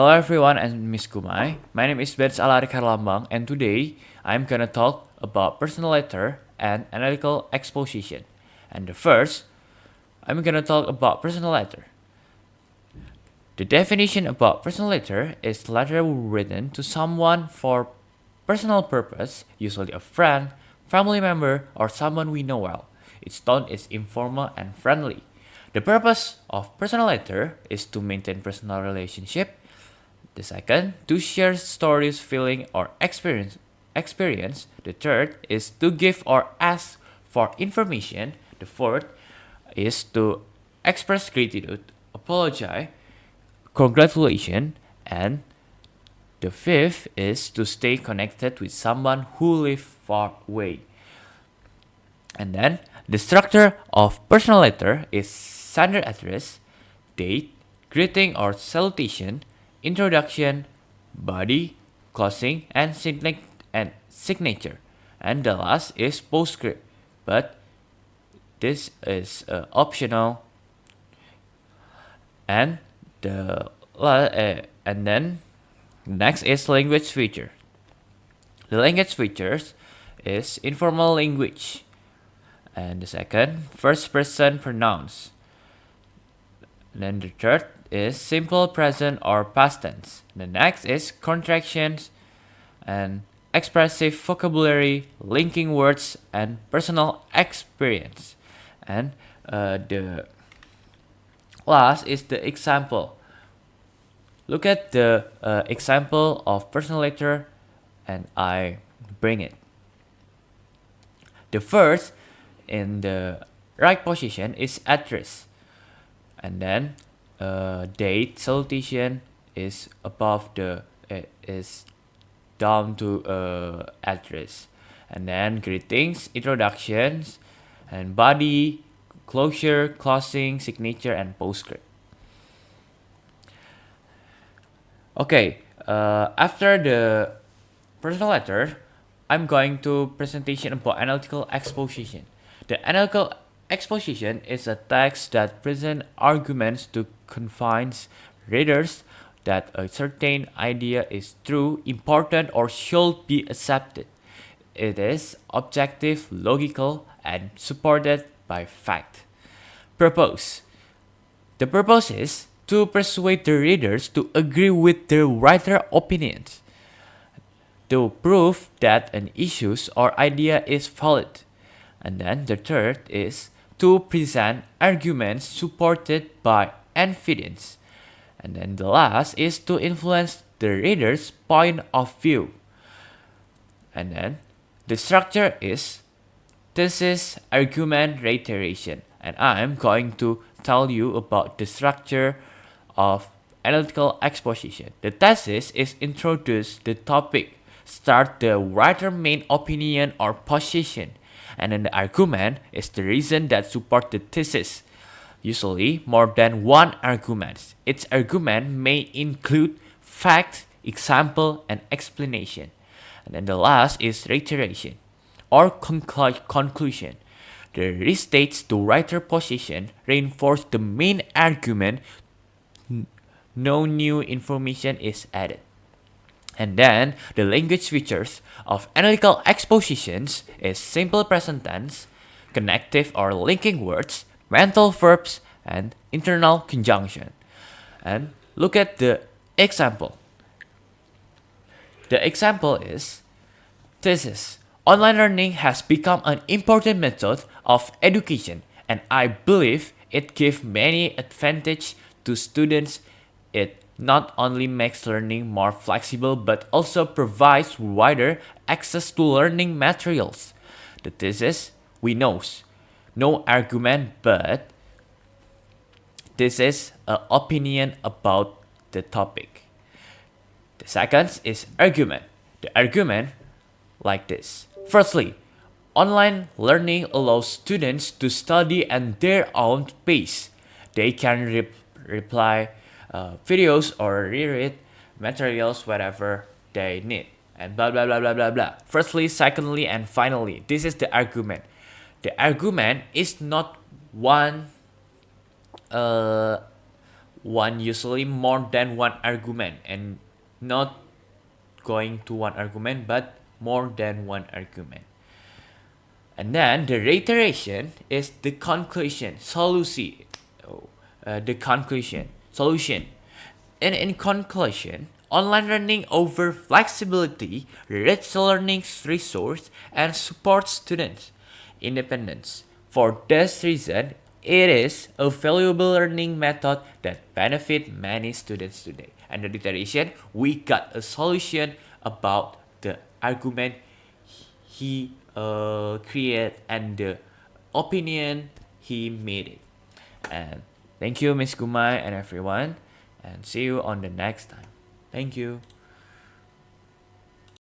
Hello everyone and Miss Kumai. My name is Alarik and today I'm gonna talk about personal letter and analytical exposition. And the first, I'm gonna talk about personal letter. The definition about personal letter is letter written to someone for personal purpose, usually a friend, family member, or someone we know well. Its tone is informal and friendly. The purpose of personal letter is to maintain personal relationship. The second, to share stories, feeling, or experience. The third is to give or ask for information. The fourth is to express gratitude, apologize, congratulation, and the fifth is to stay connected with someone who lives far away. And then the structure of personal letter is sender address, date, greeting or salutation, introduction, body, closing, and signature. And the last is postscript, but this is optional. And and then next is language feature. The language features is informal language. And the second, first person pronouns. And then the third is simple present or past tense. The next is contractions and expressive vocabulary, linking words, and personal experience. And the last is the example. Look at the example of personal letter and I bring it. The first in the right position is address. And then date salutation is above the is down to address. And then greetings, introductions, and body, closure, closing, signature, and postscript. Okay, after the personal letter, I'm going to presentation about analytical exposition. The analytical exposition is a text that presents arguments to convince readers that a certain idea is true, important, or should be accepted. It is objective, logical, and supported by fact. Purpose. The purpose is to persuade the readers to agree with the writer's opinions, to prove that an issue or idea is valid. And then the third is to present arguments supported by evidence. And then the last is to influence the reader's point of view. And then the structure is thesis, argument, reiteration. And I'm going to tell you about the structure of analytical exposition. The thesis is introduce the topic, start the writer's main opinion or position, and then the argument is the reason that support the thesis. Usually more than one argument. Each argument may include fact, example, and explanation. And then the last is reiteration or conclusion. The restates the writer position, reinforce the main argument, no new information is added. And then the language features of analytical expositions is simple present tense, connective or linking words, mental verbs, and internal conjunction. And look at the example. The example is thesis. Online learning has become an important method of education, and I believe it gives many advantages to students. It not only makes learning more flexible but also provides wider access to learning materials. The thesis, we know, no argument, but this is an opinion about the topic. The second is argument. The argument like this. Firstly, online learning allows students to study at their own pace. They can reply videos or reread materials wherever they need. And blah blah blah blah blah blah. Firstly, secondly, and finally, this is the argument. The argument is not one usually more than one argument, and not going to one argument but more than one argument. And then the reiteration is the conclusion, solution. The conclusion, solution. And in conclusion, online learning over flexibility, rich learning resource, and supports students' independence. For this reason, it is a valuable learning method that benefit many students today. And the reiteration, we got a solution about the argument he created and the opinion he made it. And thank you, Miss Gumai and everyone, and see you on the next time. Thank you.